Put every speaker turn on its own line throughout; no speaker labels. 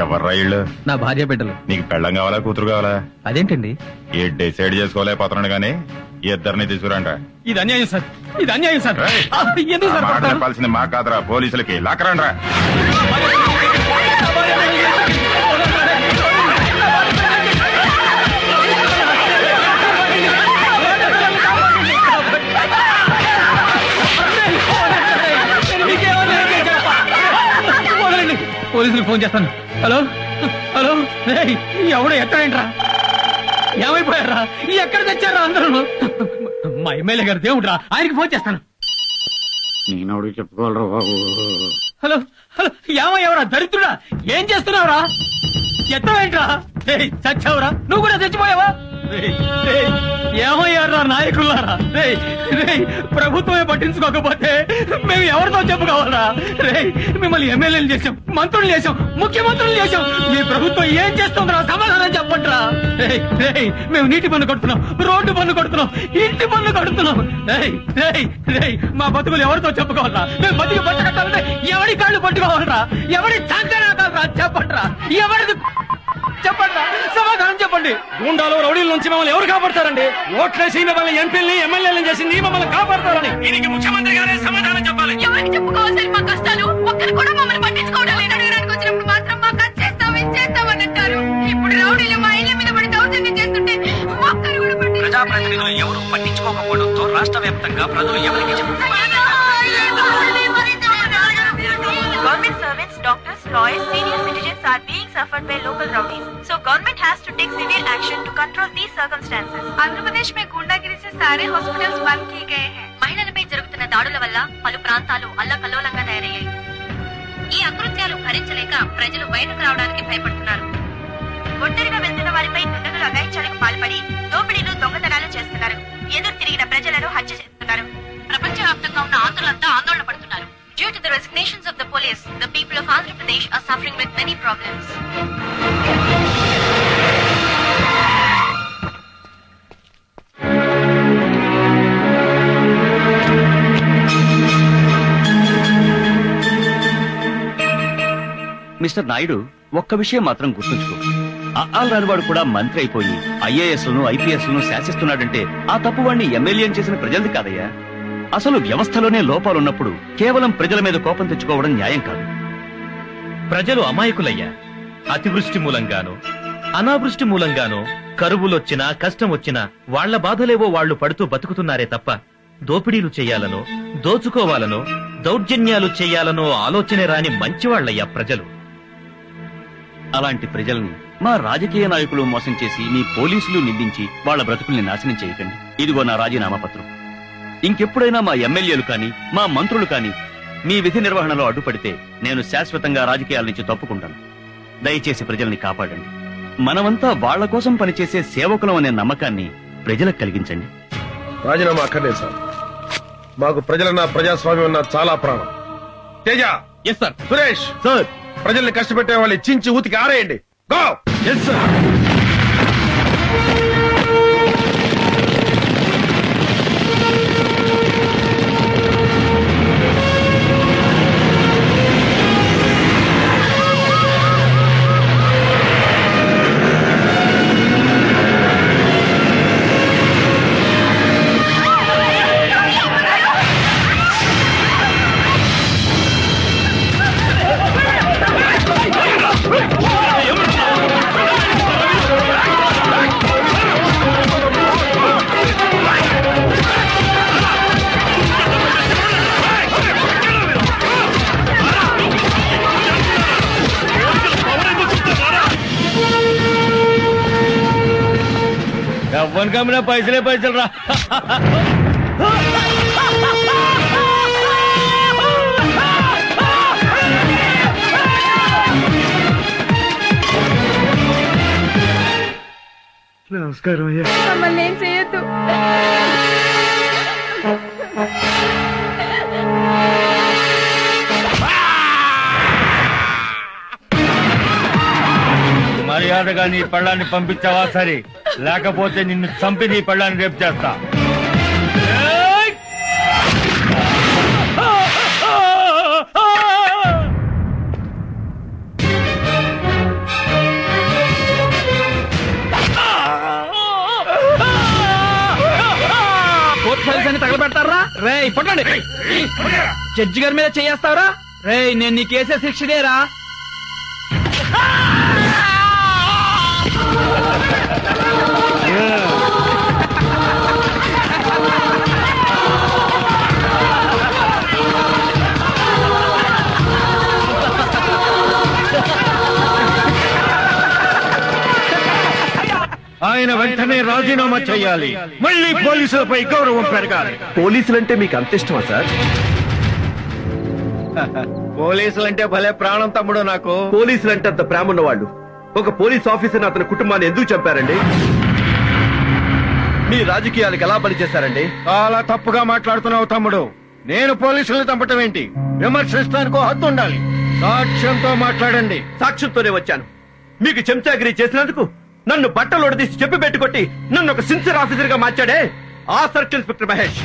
ఎవర్రా ఇళ్ళు?
నా భార్య బిడ్డలు.
నీకు పెళ్ళం కావాలా కూతురు కావాలా?
అదేంటండి?
ఏ డిసైడ్ చేసుకోలేకపోతున్నాడు గానీ ఇద్దరిని తీసుకురండి.
ఇది అన్యాయం సార్, ఇది అన్యాయం సార్. ఎందుకు సార్
మాట చెప్పాల్సింది మా కాదురా, పోలీసులకి. లాక్కరండ్రా.
పోలీసులకు ఫోన్ చేస్తాను. హలో హలో, ఎవడో ఎక్కడేంట్రా? ఏమైపోయారా? ఎక్కడ తెచ్చారా అందరూ? మా ఎమ్మెల్యే గారు దేవుడ్రా, ఆయనకి ఫోన్ చేస్తాను.
నేను చెప్పుకోవాలరా బాబు.
హలో హలో, ఏమయ్యావరా దరిద్రుడా? ఏం చేస్తున్నావురా? ఎత్తవేంట్రా? చచ్చావురా? నువ్వు కూడా చచ్చిపోయావా? ఏమయ్యారా నాయకులారా? ప్రభుత్వమే పట్టించుకోకపోతే మేము ఎవరితో చెప్పుకోవాలరా? మిమ్మల్ని ఎమ్మెల్యేలు చేసాం, మంత్రులు చేసాం, ముఖ్యమంత్రులు చేసాం. మీ ప్రభుత్వం ఏం చేస్తుందిరా? సమాధానం చెప్పండిరా. మేము నీటి పన్ను కడుతున్నాం, రోడ్డు పన్ను కడుతున్నాం, ఇంటి పన్ను కడుతున్నాం. మా బతుకులు ఎవరితో చెప్పుకోవాలరా? మేము బతికి బట్ట కట్టాలంటే ఎవరి కాళ్ళు పట్టుకోవాలరా? ఎవరి చాకరాకాలరా? చెప్పండిరా. ఎవరిది చెప్పండి, సమాధానం చెప్పండి. గుండాలు రౌడీల నుంచి మమ్మల్ని ఎవరు కాపాడతారండి? ఓట్లేసి మిమ్మల్ని ఎంపీల్ని ఎమ్మెల్యేలను చేసింది మమ్మల్ని కాపాడతారని దీనికి ముఖ్యమంత్రి గారే సమాధానం చెప్పాలి.
ఎవరికి చెప్పుకోవాలి మా కష్టాలు? ఒక్కరు కూడా మమ్మల్ని పట్టించుకోవడం లేదు. అడగడానికి వచ్చినప్పుడు మాత్రం మాకు అది చేస్తాం, ఇది చేస్తామని అంటారు. ఇప్పుడు రౌడీలు మా ఇళ్ల మీద పడి దౌర్జన్యం చేస్తుంటే ఒక్కరు కూడా
ప్రజాప్రతినిధులు ఎవరు పట్టించుకోకపోవడంతో రాష్ట్ర వ్యాప్తంగా ప్రజలు ఎవరికి చెప్పుకోవాలి?
Government servants, doctors, lawyers, senior citizens are being suffered by local rowdies. So government has to take severe action to control these circumstances. Andhra Pradesh में गुंडागिरी से सारे हॉस्पिटल्स बंद किए गए हैं. మహిళలపై జరుగుతున్న దాడుల వల్ల పలు ప్రాంతాలు అల్లకల్లోలంగా తయారయ్యాయి. ఈ అకృత్యాలు భరించలేక ప్రజలు బయటకు రావడానికి భయపడుతున్నారు. ఒంటరిగా వెళ్తున్న వారిపై దుండగులు అఘాయిత్యాలకు పాల్పడి దోపిడీలు, దొంగతనాలు చేస్తున్నారు. ఎదురు తిరిగిన ప్రజలను హత్య చేస్తున్నారు. ప్రపంచవ్యాప్తంగా ఉన్న ఆంధ్రులంతా ఆందోళన పడుతున్నారు. Due to the resignations of the police, the people of Andhra Pradesh are suffering with many problems.
Mister Naidu, ఒక్క విషయం మాత్రం గుర్తుంచుకో. ఆల్ రానివాడు కూడా మంత్రి అయిపోయి ఐఏఎస్లను, ఐపీఎస్లను శాసిస్తున్నాడంటే ఆ తప్పు వాడిని ఎమ్మెల్యే చేసిన ప్రజలది కాదయ్యా. అసలు వ్యవస్థలోనే లోపాలున్నప్పుడు కేవలం ప్రజల మీద కోపం తెచ్చుకోవడం న్యాయం కాదు.
ప్రజలు అమాయకులయ్యా. అతివృష్టి మూలంగానో, అనావృష్టి మూలంగానో, కరువులొచ్చినా, కష్టం వచ్చినా వాళ్ల బాధలేవో వాళ్లు పడుతూ బతుకుతున్నారే తప్ప దోపిడీలు చెయ్యాలనో, దోచుకోవాలనో, దౌర్జన్యాలు చెయ్యాలనో ఆలోచనే రాని మంచివాళ్లయ్యా ప్రజలు.
అలాంటి ప్రజల్ని మా రాజకీయ నాయకులు మోసం చేసి మీ పోలీసులు నిందించి వాళ్ల బ్రతుకుల్ని నాశనం చేయకండి. ఇదిగో నా రాజీనామా పత్రం. ఇంకెప్పుడైనా మా ఎమ్మెల్యేలు కాని, మా మంత్రులు కాని మీ విధి నిర్వహణలో అడ్డుపడితే నేను శాశ్వతంగా రాజకీయాల నుంచి తప్పుకుంటాను. దయచేసి ప్రజల్ని కాపాడండి. మనమంతా వాళ్ల కోసం పనిచేసే సేవకులం అనే నమ్మకాన్ని ప్రజలకు కలిగించండి.
రాజీనామా అక్కర్లేదు సార్. మాకు ప్రజలన్నా, ప్రజాస్వామ్యం అన్నా చాలా ప్రాణం. Teja,
yes sir.
Suresh
sir,
ప్రజల్ని కష్టపెట్టే వాళ్ళు చించి ఊతికి ఆరేయండి. గో.
Yes sir. ఎవ్వని కమ్మినా పైసలే పైసలు రా.
నమస్కారం అయ్యా.
మమ్మల్ని ఏం చేయొద్దు.
మర్యాదగా నీ పళ్ళాన్ని పంపించావా సరే, లేకపోతే నిన్ను చంపి నీ పళ్ళాన్ని రేపు చేస్తా.
కొట్టండి. జడ్జి గారి మీద చేస్తావరా? రేయ్, నేను నీ కేసే శిక్షదేరా.
ఆయన వెంటనే రాజీనామా చేయాలి. మళ్ళీ పోలీసులపై గౌరవం పెరగాలి.
పోలీసులంటే మీకు అంత ఇష్టమా సార్?
పోలీసులంటే భలే ప్రాణం తమ్ముడు నాకు.
పోలీసులంటే అంత ప్రేమ ఉన్నవాళ్ళు ఒక పోలీస్ ఆఫీసర్ అతని కుటుంబాన్ని ఎందుకు చంపారండి? మీ రాజకీయాలకు ఎలా బలి చేశారండి?
చాలా తప్పుగా మాట్లాడుతున్నావు తమ్ముడు. నేను పోలీసుల్ని చంపటం ఏంటి? విమర్శించడానికి హద్దు ఉండాలి. సాక్ష్యంతో మాట్లాడండి.
సాక్ష్యంతోనే వచ్చాను. మీకు చెంచాగిరి చేసినందుకు నన్ను బట్టలోడు తీసి చెప్పి పెట్టుకొట్టి నన్ను ఒక సిన్సియర్ ఆఫీసర్ గా మార్చాడే ఆ సర్కిల్ ఇన్స్పెక్టర్ మహేష్.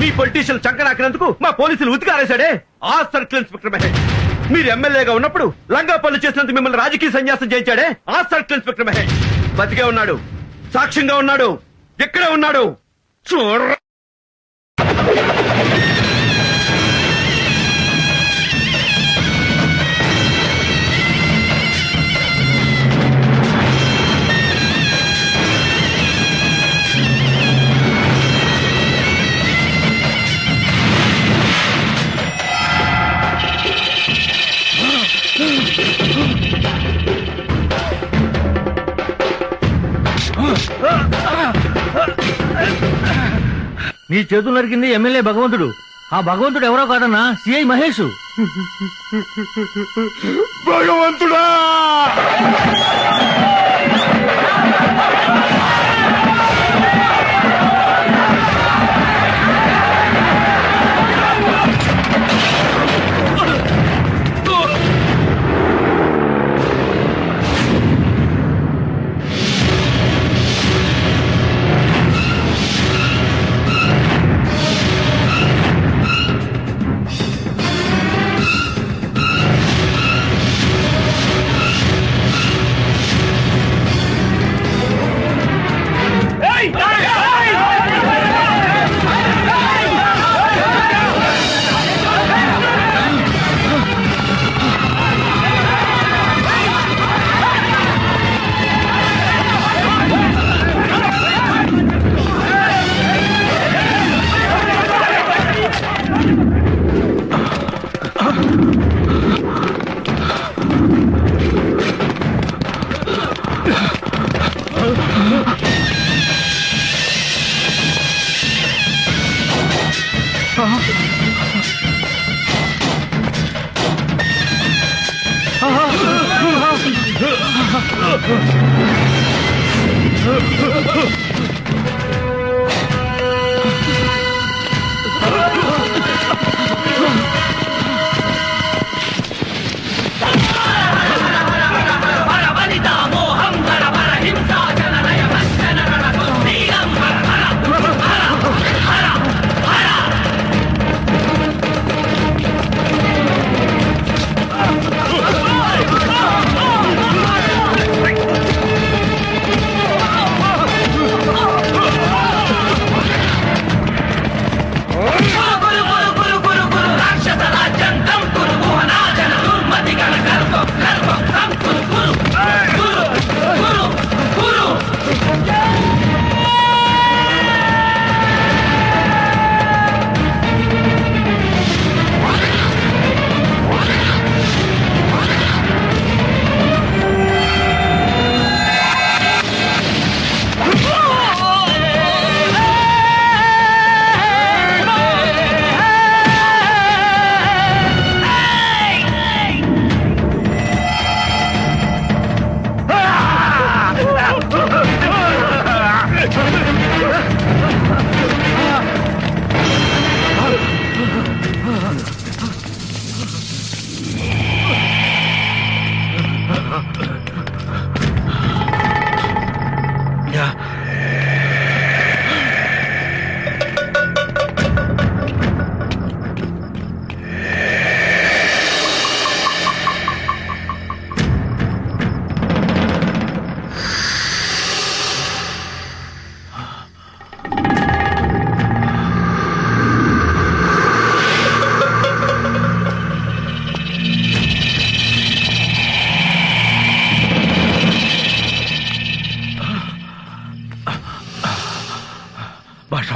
మీ పొలిటీషియన్ చంకనాకినందుకు మా పోలీసులు ఉతికారేశాడే ఆ సర్కిల్ ఇన్స్పెక్టర్ మహేష్. మీరు ఎమ్మెల్యేగా ఉన్నప్పుడు లంగా పనులు చేసినందుకు మిమ్మల్ని రాజకీయ సన్యాసం చేయించాడే ఆ సర్కిల్ ఇన్స్పెక్టర్ మహేష్. బతికే ఉన్నాడు, సాక్ష్యంగా ఉన్నాడు, ఎక్కడే ఉన్నాడు చూడ.
నీ చేతులు నరికింది ఎమ్మెల్యే భగవంతుడు. ఆ భగవంతుడు ఎవరో కాదన్నా, సిఐ మహేష్.
భగవంతుడా!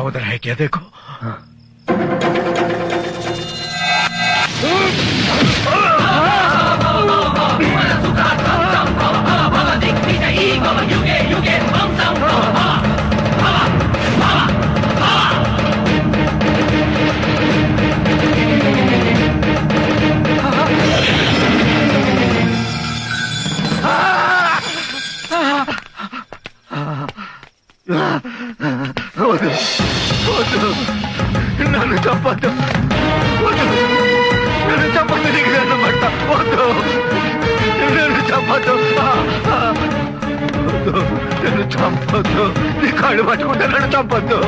उधर है क्या देखो। నన్ను చంపద్దు, నన్ను చంపద్దు, నీకు నన్ను పట్ట వద్దు, నన్ను చంపద్దు, నన్ను చంపద్దు, నీ కాళ్ళు పట్టుకుంటే నన్ను చంపద్దు.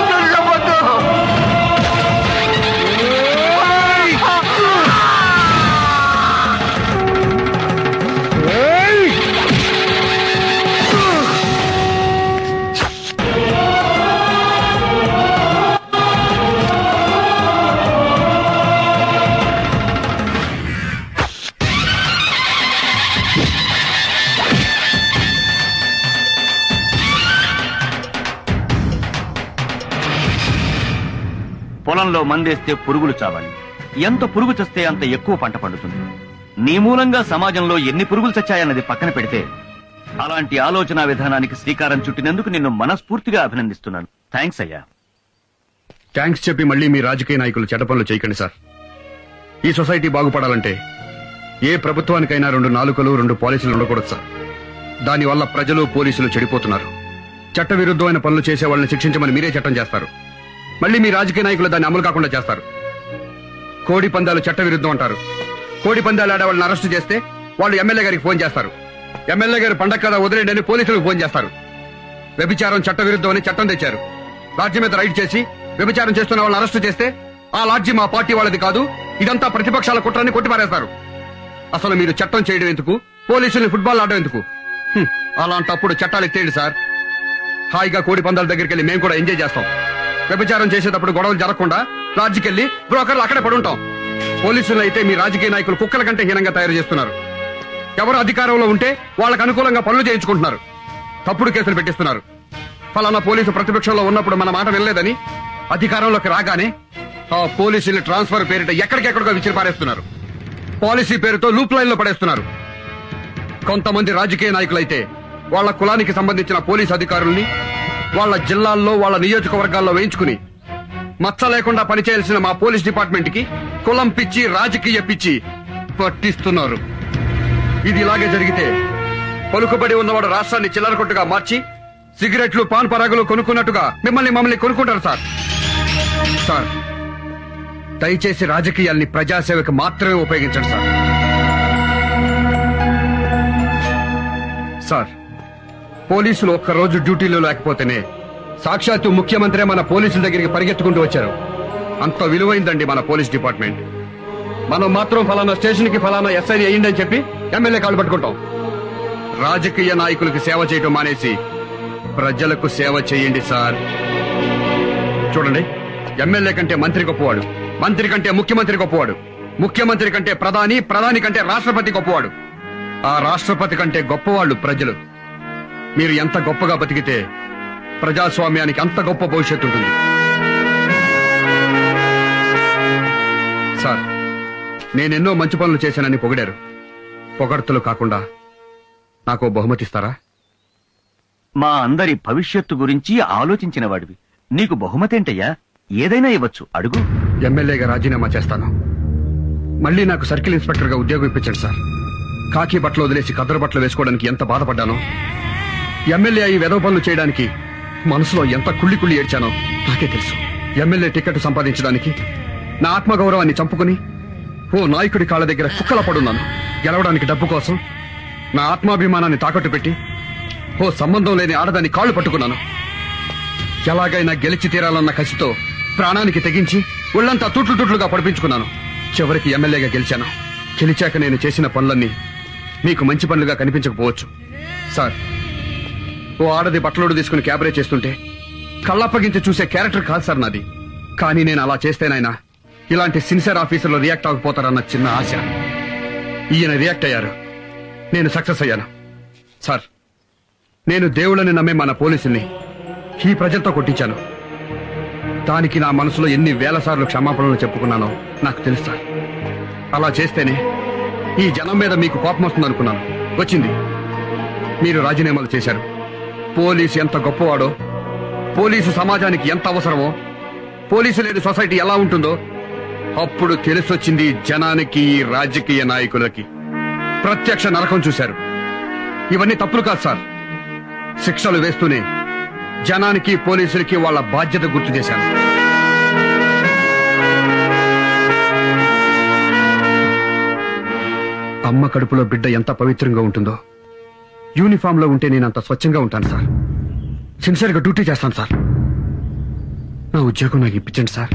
నన్ను చంపద్దు.
పొలంలో మందేస్తే పురుగులు చావాలి, ఎంత పురుగు చస్తే అంత ఎక్కువ పంట పండుతుంది. నీ మూలంగా సమాజంలో ఎన్ని పురుగులు చచ్చాయన్నది పక్కన పెడితే అలాంటి ఆలోచన విధానానికి శ్రీకారం చుట్టినందుకు నిన్ను మనస్ఫూర్తిగా అభినందిస్తున్నాను. థ్యాంక్స్ అయ్యా.
థ్యాంక్స్ చెప్పి మళ్ళీ మీ రాజకీయ నాయకులు చెడ్డ పనులు చేయకండి సార్. ఈ సొసైటీ బాగుపడాలంటే ఏ ప్రభుత్వానికైనా 2 నాలుకలు 2 పాలసీలు ఉండకూడదు సార్. దానివల్ల ప్రజలు పోలీసులు చెడిపోతున్నారు. చట్ట విరుద్ధమైన పనులు చేసే వాళ్ళని శిక్షించమని మీరే చట్టం చేస్తారు, మళ్ళీ మీ రాజకీయ నాయకులు దాన్ని అమలు కాకుండా చేస్తారు. కోడి పందాలు చట్ట విరుద్ధం అంటారు. కోడి పందాలు ఆడే వాళ్ళని అరెస్టు చేస్తే వాళ్ళు ఎమ్మెల్యే గారికి ఫోన్ చేస్తారు. ఎమ్మెల్యే గారు పండగ కదా వదిలేండి అని పోలీసులకు ఫోన్ చేస్తారు. వ్యభిచారం చట్ట విరుద్ధం అని చట్టం తెచ్చారు. లాడ్జి మీద రైడ్ చేసి వ్యభిచారం చేస్తున్న వాళ్ళని అరెస్టు చేస్తే ఆ లాడ్జి మా పార్టీ వాళ్ళది కాదు, ఇదంతా ప్రతిపక్షాల కుట్రని కొట్టిపారేస్తారు. అసలు మీరు చట్టం చేయడం ఎందుకు, పోలీసుల్ని ఫుట్బాల్ ఆడడం ఎందుకు? అలాంటప్పుడు చట్టాలు ఎత్తేయండి సార్. హాయిగా కోడి పందాల దగ్గరికి వెళ్ళి మేము కూడా ఎంజాయ్ చేస్తాం. వ్యభిచారం చేసేటప్పుడు గొడవలు జరగకుండా లాడ్జికెళ్లి బ్రోకర్లు అక్కడే పడుంటాం. పోలీసులు అయితే మీ రాజకీయ నాయకులు కుక్కల కంటే హీనంగా తయారు చేస్తున్నారు. ఎవరు అధికారంలో ఉంటే వాళ్ళకు అనుకూలంగా పనులు చేయించుకుంటున్నారు, తప్పుడు కేసులు పెట్టిస్తున్నారు. ఫలానా పోలీసు ప్రతిపక్షంలో ఉన్నప్పుడు మన మాట వినలేదని అధికారంలోకి రాగానే ఆ పోలీసులు ట్రాన్స్ఫర్ పేరిట ఎక్కడికెక్కడికో విసిరి పారేస్తున్నారు. పాలసీ పేరుతో లూప్ లైన్ లో పడేస్తున్నారు. కొంతమంది రాజకీయ నాయకులైతే వాళ్ళ కులానికి సంబంధించిన పోలీసు అధికారుల్ని వాళ్ళ జిల్లాల్లో వాళ్ళ నియోజకవర్గాల్లో వేయించుకుని మచ్చ లేకుండా పనిచేయాల్సిన మా పోలీస్ డిపార్ట్మెంట్ కి కులం పిచ్చి రాజకీయ పిచ్చి పట్టిస్తున్నారు. ఇది ఇలాగే జరిగితే పలుకుబడి ఉన్నవాడు రాష్ట్రాన్ని చిల్లరకొట్టుగా మార్చి సిగరెట్లు పాన్ పరాగులు కొనుక్కున్నట్టుగా మమ్మల్ని కొనుక్కుంటారు సార్. సార్ దయచేసి రాజకీయాల్ని ప్రజాసేవకు మాత్రమే ఉపయోగించండి సార్. సార్ పోలీసులు ఒక్కరోజు డ్యూటీలో లేకపోతేనే సాక్షాత్తు ముఖ్యమంత్రి మన పోలీసుల దగ్గరికి పరిగెత్తుకుంటూ వచ్చారు. అంత విలువైందండి మన పోలీస్ డిపార్ట్మెంట్. మనం మాత్రం ఫలానా స్టేషన్ కి ఫలానా ఎస్ఐ అయ్యింది అని చెప్పి ఎమ్మెల్యే కాళ్ళు పట్టుకుంటాం. రాజకీయ నాయకులకు సేవ చేయటం మానేసి ప్రజలకు సేవ చేయండి సార్. చూడండి, ఎమ్మెల్యే కంటే మంత్రి గొప్పవాడు, మంత్రి కంటే ముఖ్యమంత్రి గొప్పవాడు, ముఖ్యమంత్రి కంటే ప్రధాని, ప్రధాని కంటే రాష్ట్రపతి గొప్పవాడు, ఆ రాష్ట్రపతి కంటే గొప్పవాళ్ళు ప్రజలు. మీరు ఎంత గొప్పగా బతికితే ప్రజాస్వామ్యానికి అంత గొప్ప భవిష్యత్తు ఉంటుంది. సార్ నేనెన్నో మంచి పనులు చేశానని పొగిడారు. పొగడ్తలు కాకుండా నాకు బహుమతి ఇస్తారా?
మా అందరి భవిష్యత్తు గురించి ఆలోచించిన వాడివి, నీకు బహుమతేంటయ్యా? ఏదైనా ఇవ్వచ్చు, అడుగు.
ఎమ్మెల్యేగా రాజీనామా చేస్తాను. మళ్ళీ నాకు సర్కిల్ ఇన్స్పెక్టర్ గా ఉద్యోగం ఇప్పించండి సార్. కాకి బట్టలు వదిలేసి కద్దరు బట్టలు వేసుకోవడానికి ఎంత బాధపడ్డానో, ఎమ్మెల్యే అయి వెధవ పనులు చేయడానికి మనసులో ఎంత కుళ్ళి ఏడ్చానో నాకే తెలుసు. ఎమ్మెల్యే టికెట్ సంపాదించడానికి నా ఆత్మగౌరవాన్ని చంపుకుని ఓ నాయకుడి కాళ్ళ దగ్గర కుక్కల పడున్నాను. గెలవడానికి డబ్బు కోసం నా ఆత్మాభిమానాన్ని తాకట్టు పెట్టి ఓ సంబంధం లేని ఆడదాన్ని కాళ్లు పట్టుకున్నాను. ఎలాగైనా గెలిచి తీరాలన్న కసితో ప్రాణానికి తెగించి ఒళ్లంతా తుట్లుగా పడిపించుకున్నాను. చివరికి ఎమ్మెల్యేగా గెలిచాను. గెలిచాక నేను చేసిన పనులన్నీ మీకు మంచి పనులుగా కనిపించకపోవచ్చు సార్. ఓ ఆడది బట్టలోడు తీసుకుని క్యాబరే చేస్తుంటే కళ్ళప్పగించి చూసే క్యారెక్టర్ కాదు సార్ నాది. కానీ నేను అలా చేస్తేనైనా ఇలాంటి సిన్సియర్ ఆఫీసర్లు రియాక్ట్ అవ్వకపోతారన్న చిన్న ఆశ. ఈయన రియాక్ట్ అయ్యారు, నేను సక్సెస్ అయ్యాను. సార్ నేను దేవుళ్ళని నమ్మే మన పోలీసుల్ని ఈ ప్రజలతో కొట్టించాను. దానికి నా మనసులో ఎన్ని వేల సార్లు క్షమాపణలు చెప్పుకున్నానో నాకు తెలుసు సార్. అలా చేస్తేనే ఈ జనం మీద మీకు కోపం వస్తుందనుకున్నాను. వచ్చింది. మీరు రాజీనామాలు చేశారు. పోలీసు ఎంత గొప్పవాడో, పోలీసు సమాజానికి ఎంత అవసరమో, పోలీసు లేని సొసైటీ ఎలా ఉంటుందో అప్పుడు తెలిసొచ్చింది జనానికి, ఈ రాజకీయ నాయకులకి. ప్రత్యక్ష నరకం చూశారు. ఇవన్నీ తప్పులు కాదు సార్. శిక్షలు వేస్తూనే జనానికి, పోలీసులకి వాళ్ళ బాధ్యత గుర్తు చేశాను. అమ్మ కడుపులో బిడ్డ ఎంత పవిత్రంగా ఉంటుందో యూనిఫామ్ లో ఉంటే నేనంత స్వచ్ఛంగా ఉంటాను సార్. సిన్సియర్గా డ్యూటీ చేస్తాను సార్. నా ఉద్యోగం నాకు ఇప్పించండి సార్.